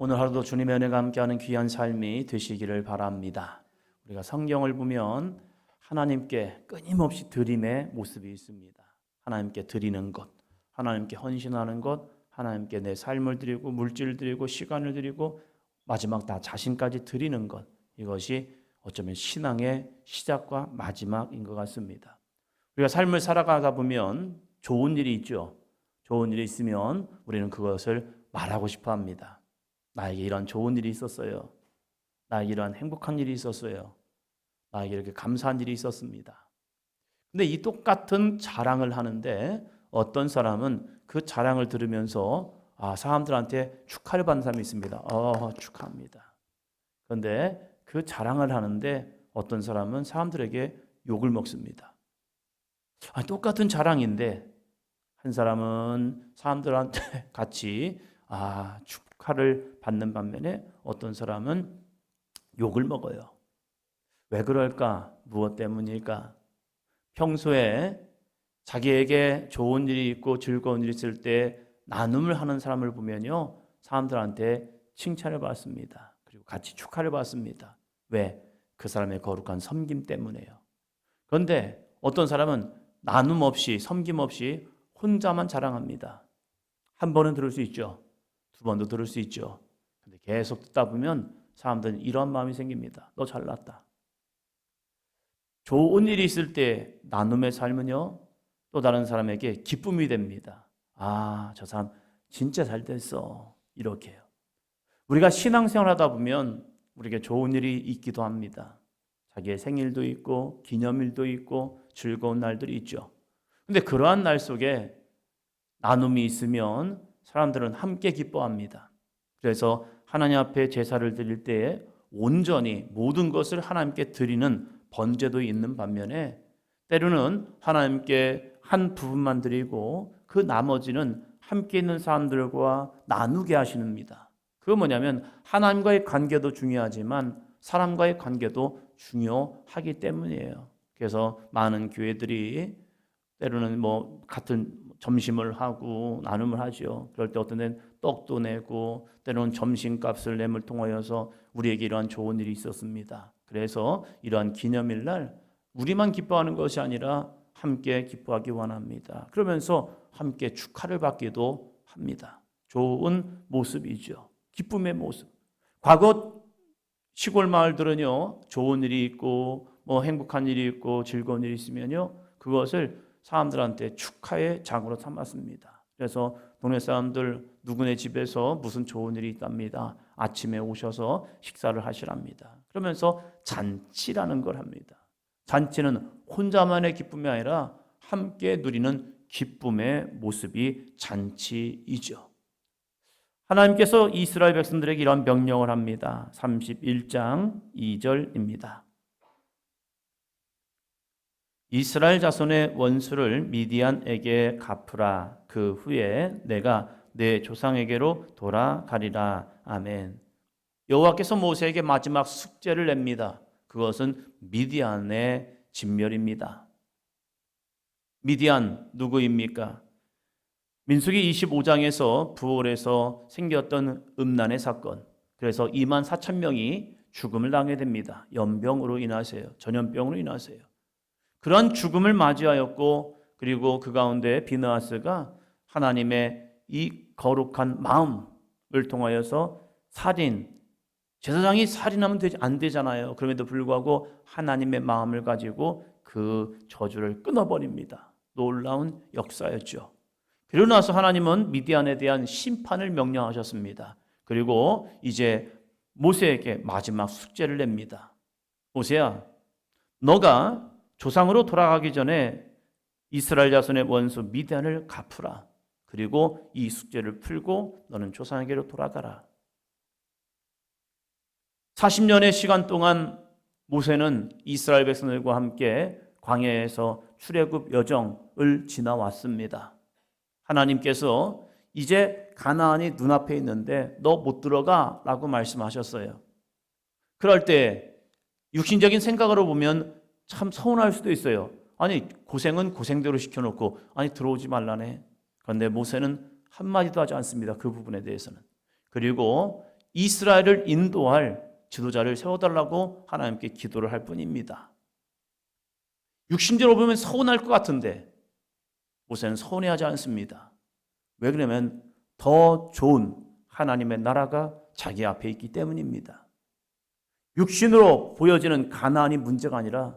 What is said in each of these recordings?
오늘 하루도 주님의 은혜가 함께하는 귀한 삶이 되시기를 바랍니다. 우리가 성경을 보면 하나님께 끊임없이 드림의 모습이 있습니다. 하나님께 드리는 것, 하나님께 헌신하는 것, 하나님께 내 삶을 드리고 물질을 드리고 시간을 드리고 마지막 나 자신까지 드리는 것, 이것이 어쩌면 신앙의 시작과 마지막인 것 같습니다. 우리가 삶을 살아가다 보면 좋은 일이 있죠. 좋은 일이 있으면 우리는 그것을 말하고 싶어 합니다. 나에게 이런 좋은 일이 있었어요. 나에게 이런 행복한 일이 있었어요. 나에게 이렇게 감사한 일이 있었습니다. 근데 이 똑같은 자랑을 하는데 어떤 사람은 그 자랑을 들으면서 사람들한테 축하를 받는 사람이 있습니다. 축하합니다. 그런데 그 자랑을 하는데 어떤 사람은 사람들에게 욕을 먹습니다. 똑같은 자랑인데 한 사람은 사람들한테 같이 축하를 받는 반면에 어떤 사람은 욕을 먹어요. 왜 그럴까? 무엇 때문일까? 평소에 자기에게 좋은 일이 있고 즐거운 일이 있을 때 나눔을 하는 사람을 보면요, 사람들한테 칭찬을 받습니다. 그리고 같이 축하를 받습니다. 왜? 그 사람의 거룩한 섬김 때문에요. 그런데 어떤 사람은 나눔 없이, 섬김 없이 혼자만 자랑합니다. 한 번은 들을 수 있죠. 두 번도 들을 수 있죠. 근데 계속 듣다 보면 사람들은 이런 마음이 생깁니다. 너 잘났다. 좋은 일이 있을 때 나눔의 삶은요, 또 다른 사람에게 기쁨이 됩니다. 저 사람 진짜 잘 됐어. 이렇게요. 우리가 신앙생활 하다 보면 우리에게 좋은 일이 있기도 합니다. 자기의 생일도 있고 기념일도 있고 즐거운 날들이 있죠. 근데 그러한 날 속에 나눔이 있으면 사람들은 함께 기뻐합니다. 그래서 하나님 앞에 제사를 드릴 때에 온전히 모든 것을 하나님께 드리는 번제도 있는 반면에 때로는 하나님께 한 부분만 드리고 그 나머지는 함께 있는 사람들과 나누게 하시는입니다. 그건 뭐냐면 하나님과의 관계도 중요하지만 사람과의 관계도 중요하기 때문이에요. 그래서 많은 교회들이 때로는 같은 점심을 하고 나눔을 하죠. 그럴 때 어떤 데는 떡도 내고 때로는 점심값을 냄을 통하여서 우리에게 이러한 좋은 일이 있었습니다. 그래서 이러한 기념일 날 우리만 기뻐하는 것이 아니라 함께 기뻐하기 원합니다. 그러면서 함께 축하를 받기도 합니다. 좋은 모습이죠. 기쁨의 모습. 과거 시골 마을들은요, 좋은 일이 있고 행복한 일이 있고 즐거운 일이 있으면요, 그것을 사람들한테 축하의 장으로 삼았습니다. 그래서 동네 사람들 누구네 집에서 무슨 좋은 일이 있답니다. 아침에 오셔서 식사를 하시랍니다. 그러면서 잔치라는 걸 합니다. 잔치는 혼자만의 기쁨이 아니라 함께 누리는 기쁨의 모습이 잔치이죠. 하나님께서 이스라엘 백성들에게 이런 명령을 합니다. 31장 2절입니다. 이스라엘 자손의 원수를 미디안에게 갚으라. 그 후에 내가 내 조상에게로 돌아가리라. 아멘. 여호와께서 모세에게 마지막 숙제를 냅니다. 그것은 미디안의 진멸입니다. 미디안 누구입니까? 민수기 25장에서 부올에서 생겼던 음란의 사건. 그래서 2만 4천 명이 죽음을 당하게 됩니다. 연병으로 인하세요. 전염병으로 인하세요. 그런 죽음을 맞이하였고 그리고 그 가운데 비느하스가 하나님의 이 거룩한 마음을 통하여서 제사장이 살인하면 안 되잖아요. 그럼에도 불구하고 하나님의 마음을 가지고 그 저주를 끊어버립니다. 놀라운 역사였죠. 그러고 나서 하나님은 미디안에 대한 심판을 명령하셨습니다. 그리고 이제 모세에게 마지막 숙제를 냅니다. 모세야, 너가 조상으로 돌아가기 전에 이스라엘 자손의 원수 미디안을 갚으라. 그리고 이 숙제를 풀고 너는 조상에게로 돌아가라. 40년의 시간 동안 모세는 이스라엘 백성들과 함께 광야에서 출애굽 여정을 지나왔습니다. 하나님께서 이제 가나안이 눈앞에 있는데 너 못 들어가 라고 말씀하셨어요. 그럴 때 육신적인 생각으로 보면 참 서운할 수도 있어요. 고생은 고생대로 시켜놓고 들어오지 말라네. 그런데 모세는 한마디도 하지 않습니다. 그 부분에 대해서는. 그리고 이스라엘을 인도할 지도자를 세워달라고 하나님께 기도를 할 뿐입니다. 육신적으로 보면 서운할 것 같은데 모세는 서운해하지 않습니다. 왜 그러냐면 더 좋은 하나님의 나라가 자기 앞에 있기 때문입니다. 육신으로 보여지는 가난이 문제가 아니라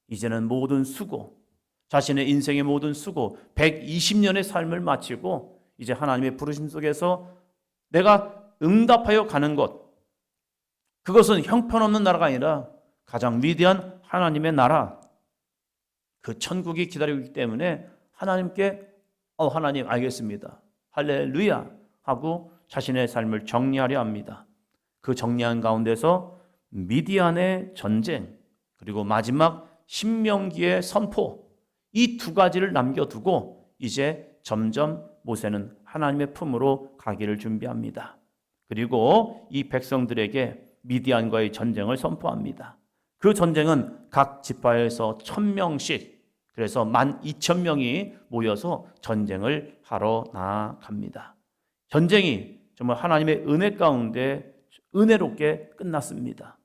이제는 모든 수고, 자신의 인생의 모든 수고, 120년의 삶을 마치고 이제 하나님의 부르심 속에서 내가 응답하여 가는 것, 그것은 형편없는 나라가 아니라 가장 위대한 하나님의 나라, 그 천국이 기다리고 있기 때문에 하나님께 하나님 알겠습니다, 할렐루야 하고 자신의 삶을 정리하려 합니다. 그 정리한 가운데서 미디안의 전쟁 그리고 마지막 신명기의 선포, 이 두 가지를 남겨두고 이제 점점 모세는 하나님의 품으로 가기를 준비합니다. 그리고 이 백성들에게 미디안과의 전쟁을 선포합니다. 그 전쟁은 각 지파에서 1000명씩, 그래서 12,000명이 모여서 전쟁을 하러 나아갑니다. 전쟁이 정말 하나님의 은혜 가운데 은혜롭게 끝났습니다.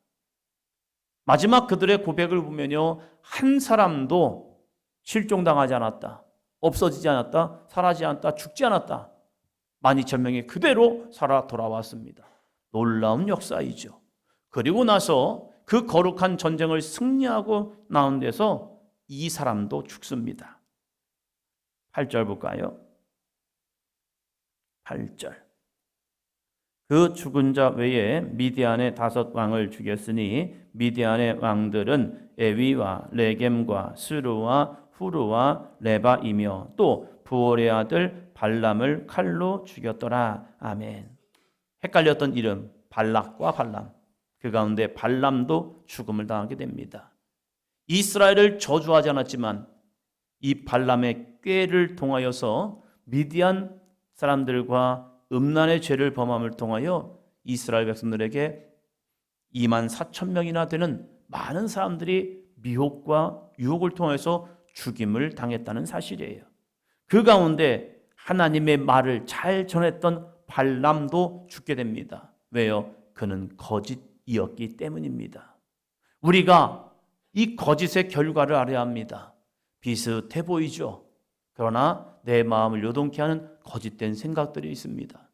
마지막 그들의 고백을 보면요, 한 사람도 실종당하지 않았다, 없어지지 않았다, 사라지지 않았다, 죽지 않았다. 12,000명이 그대로 살아 돌아왔습니다. 놀라운 역사이죠. 그리고 나서 그 거룩한 전쟁을 승리하고 나온 데서 이 사람도 죽습니다. 8절 볼까요? 8절. 그 죽은 자 외에 미디안의 5 왕을 죽였으니 미디안의 왕들은 에위와 레겜과 스루와 후르와 레바이며 또 부올의 아들 발람을 칼로 죽였더라. 아멘. 헷갈렸던 이름 발락과 발람, 그 가운데 발람도 죽음을 당하게 됩니다. 이스라엘을 저주하지 않았지만 이 발람의 꾀를 통하여서 미디안 사람들과 음란의 죄를 범함을 통하여 이스라엘 백성들에게 24,000명이나 되는 많은 사람들이 미혹과 유혹을 통해서 죽임을 당했다는 사실이에요. 그 가운데 하나님의 말을 잘 전했던 발람도 죽게 됩니다. 왜요? 그는 거짓이었기 때문입니다. 우리가 이 거짓의 결과를 알아야 합니다. 비슷해 보이죠? 그러나 내 마음을 요동케 하는 거짓된 생각들이 있습니다.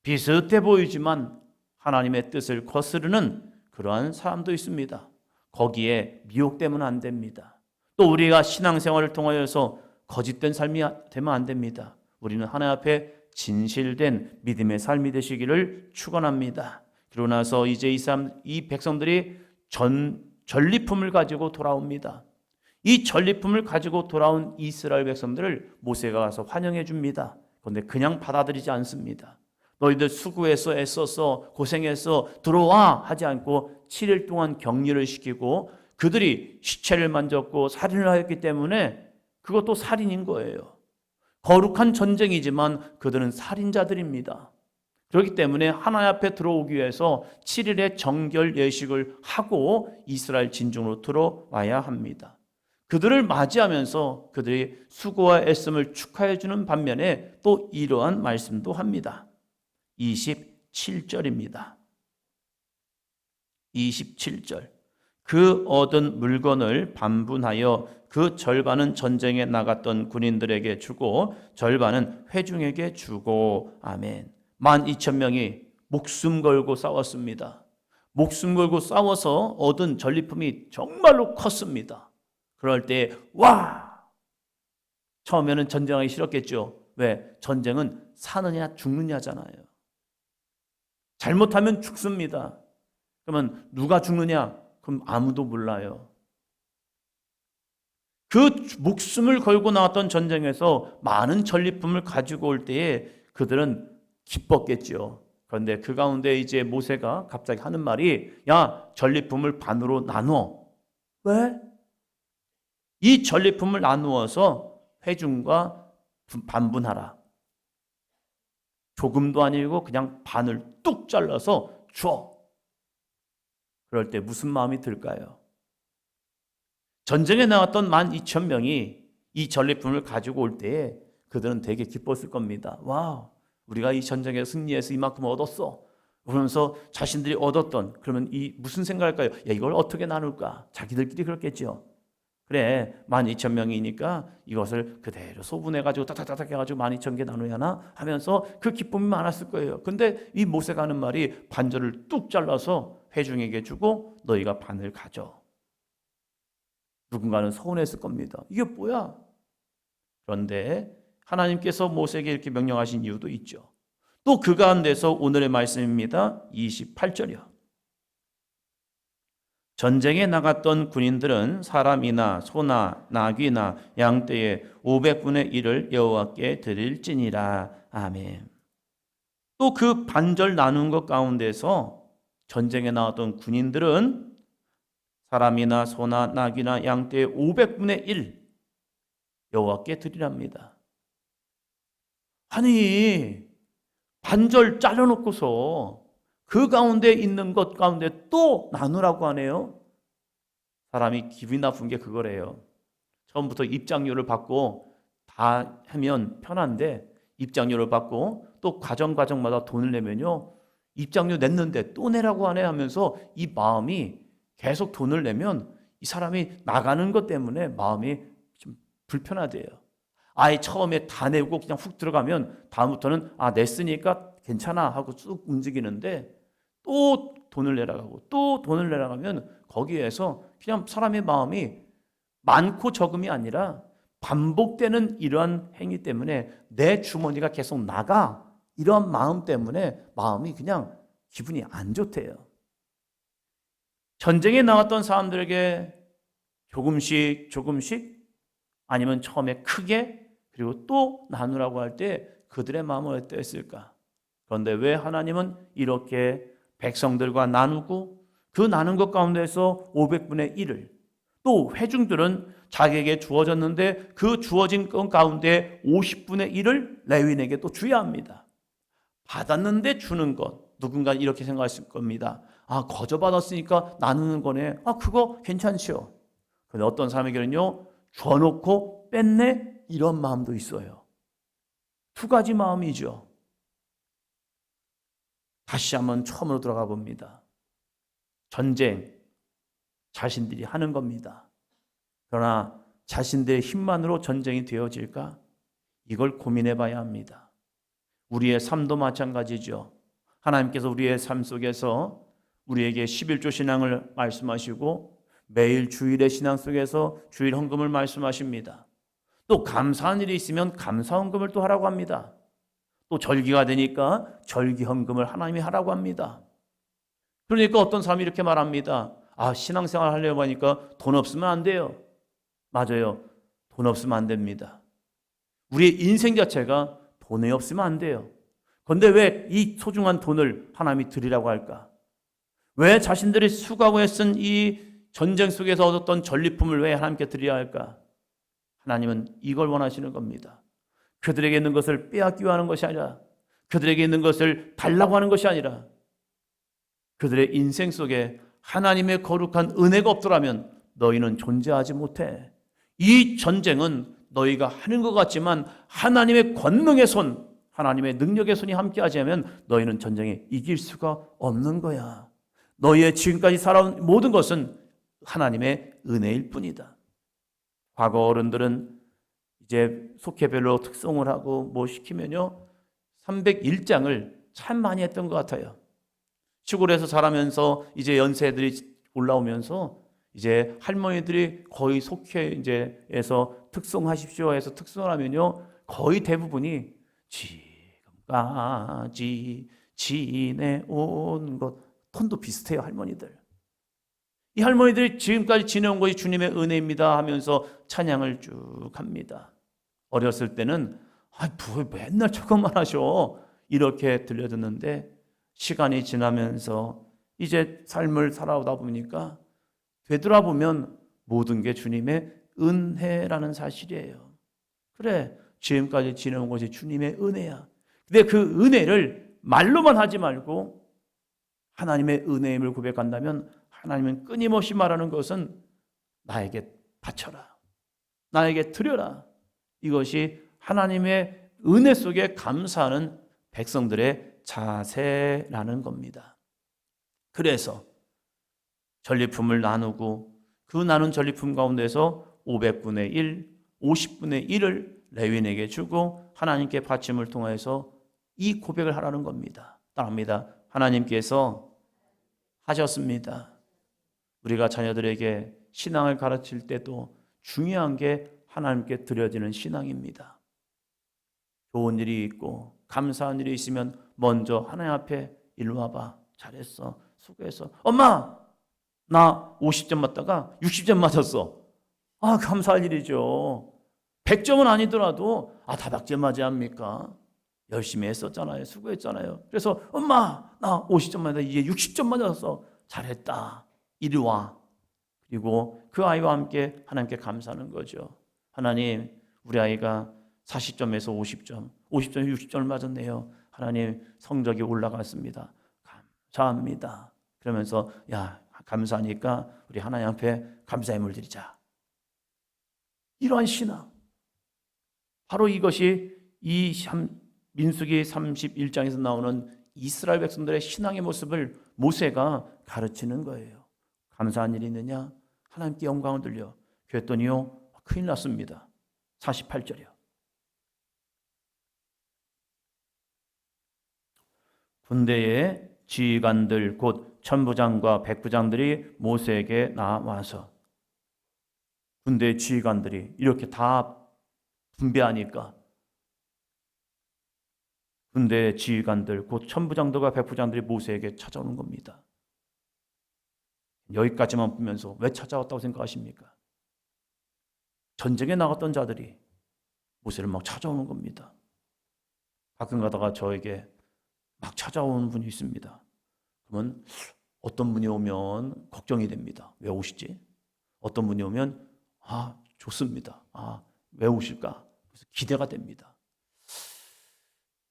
비슷해 보이지만 하나님의 뜻을 거스르는 그러한 사람도 있습니다. 거기에 미혹되면 안 됩니다. 또 우리가 신앙생활을 통하여서 거짓된 삶이 되면 안 됩니다. 우리는 하나님 앞에 진실된 믿음의 삶이 되시기를 축원합니다. 그러고 나서 이제 이 백성들이 전리품을 가지고 돌아옵니다. 이 전리품을 가지고 돌아온 이스라엘 백성들을 모세가 가서 환영해 줍니다. 그런데 그냥 받아들이지 않습니다. 너희들 수고해서 애써서 고생해서 들어와 하지 않고 7일 동안 격리를 시키고 그들이 시체를 만졌고 살인을 하였기 때문에 그것도 살인인 거예요. 거룩한 전쟁이지만 그들은 살인자들입니다. 그렇기 때문에 하나님 앞에 들어오기 위해서 7일의 정결 예식을 하고 이스라엘 진중으로 들어와야 합니다. 그들을 맞이하면서 그들이 수고와 애씀을 축하해 주는 반면에 또 이러한 말씀도 합니다. 27절입니다. 27절. 그 얻은 물건을 반분하여 그 절반은 전쟁에 나갔던 군인들에게 주고 절반은 회중에게 주고. 아멘. 12,000명이 목숨 걸고 싸웠습니다. 목숨 걸고 싸워서 얻은 전리품이 정말로 컸습니다. 그럴 때 처음에는 전쟁하기 싫었겠죠. 왜? 전쟁은 사느냐 죽느냐잖아요. 잘못하면 죽습니다. 그러면 누가 죽느냐? 그럼 아무도 몰라요. 그 목숨을 걸고 나왔던 전쟁에서 많은 전리품을 가지고 올 때에 그들은 기뻤겠죠. 그런데 그 가운데 이제 모세가 갑자기 하는 말이, 야, 전리품을 반으로 나눠. 왜? 이 전리품을 나누어서 회중과 반분하라. 조금도 아니고 그냥 반을 뚝 잘라서 줘. 그럴 때 무슨 마음이 들까요? 전쟁에 나왔던 12,000명이 이 전리품을 가지고 올 때에 그들은 되게 기뻤을 겁니다. 와, 우리가 이 전쟁에 승리해서 이만큼 얻었어. 그러면서 자신들이 얻었던, 그러면 이 무슨 생각할까요? 야, 이걸 어떻게 나눌까? 자기들끼리 그렇겠죠. 그래, 12,000명이니까 이것을 그대로 소분해가지고 딱딱딱 해가지고 12,000개 나눠야 하나 하면서 그 기쁨이 많았을 거예요. 근데 이 모세가 하는 말이 반절을 뚝 잘라서 회중에게 주고 너희가 반을 가져. 누군가는 서운했을 겁니다. 이게 뭐야? 그런데 하나님께서 모세에게 이렇게 명령하신 이유도 있죠. 또 그 가운데서 오늘의 말씀입니다. 28절이요. 전쟁에 나갔던 군인들은 사람이나 소나 나귀나 양떼의 500분의 1을 여호와께 드릴지니라. 아멘. 또 그 반절 나눈 것 가운데서 전쟁에 나왔던 군인들은 사람이나 소나 나귀나 양떼의 500분의 1 여호와께 드리랍니다. 아니, 반절 잘라놓고서 그 가운데 있는 것 가운데 또 나누라고 하네요. 사람이 기분이 나쁜 게 그거래요. 처음부터 입장료를 받고 다 하면 편한데 입장료를 받고 또 과정마다 돈을 내면요. 입장료 냈는데 또 내라고 하네 하면서 이 마음이 계속 돈을 내면 이 사람이 나가는 것 때문에 마음이 좀 불편하대요. 아예 처음에 다 내고 그냥 훅 들어가면 다음부터는 냈으니까 괜찮아 하고 쭉 움직이는데 또 돈을 내라가고 또 돈을 내라가면 거기에서 그냥 사람의 마음이 많고 적음이 아니라 반복되는 이러한 행위 때문에 내 주머니가 계속 나가, 이러한 마음 때문에 마음이 그냥 기분이 안 좋대요. 전쟁에 나왔던 사람들에게 조금씩 아니면 처음에 크게 그리고 또 나누라고 할 때 그들의 마음은 어땠을까? 그런데 왜 하나님은 이렇게 백성들과 나누고 그 나눈 것 가운데서 500분의 1을 또 회중들은 자기에게 주어졌는데 그 주어진 것 가운데 50분의 1을 레위인에게 또 줘야 합니다. 받았는데 주는 것, 누군가 이렇게 생각했을 겁니다. 거저 받았으니까 나누는 거네. 그거 괜찮죠. 근데 어떤 사람에게는요, 줘놓고 뺐네, 이런 마음도 있어요. 두 가지 마음이죠. 다시 한번 처음으로 들어가 봅니다. 전쟁, 자신들이 하는 겁니다. 그러나 자신들의 힘만으로 전쟁이 되어질까? 이걸 고민해 봐야 합니다. 우리의 삶도 마찬가지죠. 하나님께서 우리의 삶 속에서 우리에게 11조 신앙을 말씀하시고 매일 주일의 신앙 속에서 주일 헌금을 말씀하십니다. 또 감사한 일이 있으면 감사 헌금을 또 하라고 합니다. 또 절기가 되니까 절기 헌금을 하나님이 하라고 합니다. 그러니까 어떤 사람이 이렇게 말합니다. 신앙생활 하려고 하니까 돈 없으면 안 돼요. 맞아요. 돈 없으면 안 됩니다. 우리의 인생 자체가 돈이 없으면 안 돼요. 그런데 왜 이 소중한 돈을 하나님이 드리라고 할까? 왜 자신들이 수고하고 애쓴 이 전쟁 속에서 얻었던 전리품을 왜 하나님께 드려야 할까? 하나님은 이걸 원하시는 겁니다. 그들에게 있는 것을 빼앗기려 하는 것이 아니라, 그들에게 있는 것을 달라고 하는 것이 아니라, 그들의 인생 속에 하나님의 거룩한 은혜가 없더라면 너희는 존재하지 못해. 이 전쟁은 너희가 하는 것 같지만 하나님의 권능의 손, 하나님의 능력의 손이 함께하지 않으면 너희는 전쟁에 이길 수가 없는 거야. 너희의 지금까지 살아온 모든 것은 하나님의 은혜일 뿐이다. 과거 어른들은 이제 속회별로 특송을 하고 뭐 시키면요 301장을 참 많이 했던 것 같아요. 시골에서 자라면서 이제 연세들이 올라오면서 이제 할머니들이 거의 속회 이제에서 특송하십시오 해서 특송을 하면요 거의 대부분이 지금까지 지내온 것, 톤도 비슷해요. 할머니들, 이 할머니들이 지금까지 지내온 것이 주님의 은혜입니다 하면서 찬양을 쭉 합니다. 어렸을 때는 맨날 저것만 하셔 이렇게 들려듣는데 시간이 지나면서 이제 삶을 살아오다 보니까 되돌아보면 모든 게 주님의 은혜라는 사실이에요. 그래, 지금까지 지내온 것이 주님의 은혜야. 근데 그 은혜를 말로만 하지 말고 하나님의 은혜임을 고백한다면 하나님은 끊임없이 말하는 것은 나에게 바쳐라, 나에게 드려라. 이것이 하나님의 은혜 속에 감사하는 백성들의 자세라는 겁니다. 그래서 전리품을 나누고 그 나눈 전리품 가운데서 500분의 1, 50분의 1을 레위인에게 주고 하나님께 바침을 통해서 이 고백을 하라는 겁니다. 따라합니다. 하나님께서 하셨습니다. 우리가 자녀들에게 신앙을 가르칠 때도 중요한 게 하나님께 드려지는 신앙입니다. 좋은 일이 있고 감사한 일이 있으면 먼저 하나님 앞에 일로 와봐. 잘했어. 수고했어. 엄마! 나 50점 맞다가 60점 맞았어. 아, 감사할 일이죠. 100점은 아니더라도 다닥제 맞지 않습니까? 열심히 했었잖아요. 수고했잖아요. 그래서 엄마 나 50점 맞았다. 이제 60점 맞았어. 잘했다. 이리 와. 그리고 그 아이와 함께 하나님께 감사하는 거죠. 하나님 우리 아이가 40점에서 50점, 50점에 60점을 맞았네요. 하나님 성적이 올라갔습니다. 감사합니다. 그러면서 감사하니까 우리 하나님 앞에 감사의 물 드리자. 이러한 신앙. 바로 이것이 이 민수기 31장에서 나오는 이스라엘 백성들의 신앙의 모습을 모세가 가르치는 거예요. 감사한 일이 있느냐? 하나님께 영광을 돌려. 그랬더니요, 큰일 났습니다. 48절이요. 군대의 지휘관들 곧 천부장과 백부장들이 모세에게 나와서 군대 지휘관들이 이렇게 다 분배하니까 군대 지휘관들 곧 천부장들과 백부장들이 모세에게 찾아오는 겁니다. 여기까지만 보면서 왜 찾아왔다고 생각하십니까? 전쟁에 나갔던 자들이 모세를 막 찾아오는 겁니다. 가끔 가다가 저에게 막 찾아오는 분이 있습니다. 그러면 어떤 분이 오면 걱정이 됩니다. 왜 오시지? 어떤 분이 오면 좋습니다. 왜 오실까? 그래서 기대가 됩니다.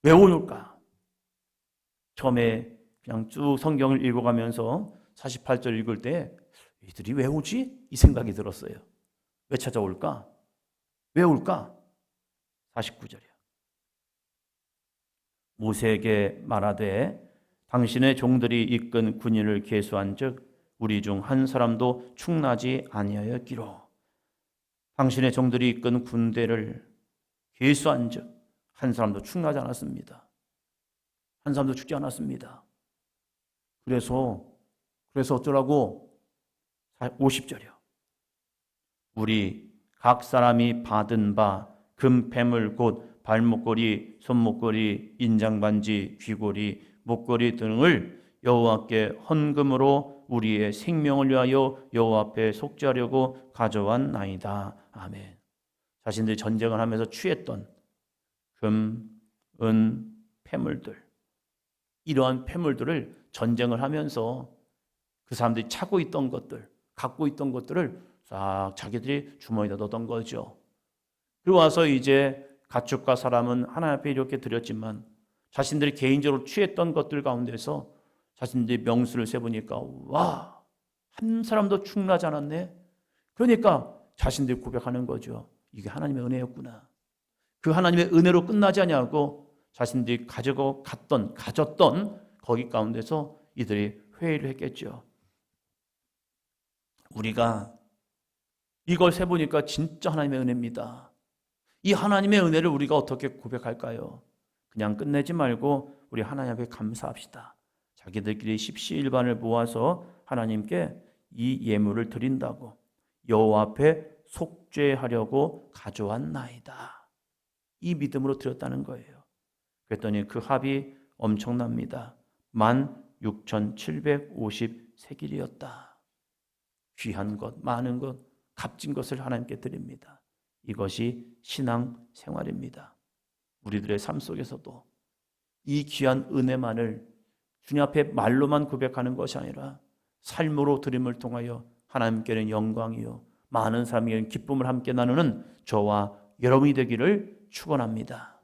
왜 올까? 처음에 그냥 쭉 성경을 읽어가면서 48절 읽을 때 이들이 왜 오지? 이 생각이 들었어요. 왜 찾아올까? 왜 올까? 49절이요. 모세에게 말하되 당신의 종들이 이끈 군인을 계수한즉 우리 중 한 사람도 충나지 아니하였기로. 당신의 종들이 이끈 군대를 계수한즉 한 사람도 충나지 않았습니다. 한 사람도 죽지 않았습니다. 그래서 어쩌라고? 50절이요. 우리 각 사람이 받은 바 금패물 곧 발목걸이, 손목걸이, 인장반지, 귀걸이, 목걸이 등을 여호와께 헌금으로 우리의 생명을 위하여 여호와 앞에 속죄하려고 가져왔나이다. 아멘. 자신들이 전쟁을 하면서 취했던 금, 은, 폐물들, 이러한 폐물들을 전쟁을 하면서 그 사람들이 차고 있던 것들, 갖고 있던 것들을 싹 자기들이 주머니에 넣었던 거죠. 그리고 와서 이제 가축과 사람은 하나님 앞에 이렇게 드렸지만 자신들이 개인적으로 취했던 것들 가운데서 자신들이 명수를 세보니까 한 사람도 충나지 않았네. 그러니까 자신들이 고백하는 거죠. 이게 하나님의 은혜였구나. 그 하나님의 은혜로 끝나지 아니하고 자신들이 가졌던 거기 가운데서 이들이 회의를 했겠죠. 우리가 이걸 세보니까 진짜 하나님의 은혜입니다. 이 하나님의 은혜를 우리가 어떻게 고백할까요? 그냥 끝내지 말고 우리 하나님 앞에 감사합시다. 자기들끼리 십시일반을 모아서 하나님께 이 예물을 드린다고 여호와 앞에 속죄하려고 가져왔나이다. 이 믿음으로 드렸다는 거예요. 그랬더니 그 합이 엄청납니다. 16,750세길이었다. 귀한 것, 많은 것, 값진 것을 하나님께 드립니다. 이것이 신앙 생활입니다. 우리들의 삶 속에서도 이 귀한 은혜만을 주님 앞에 말로만 고백하는 것이 아니라 삶으로 드림을 통하여 하나님께는 영광이요 많은 사람에게는 기쁨을 함께 나누는 저와 여러분이 되기를 축원합니다.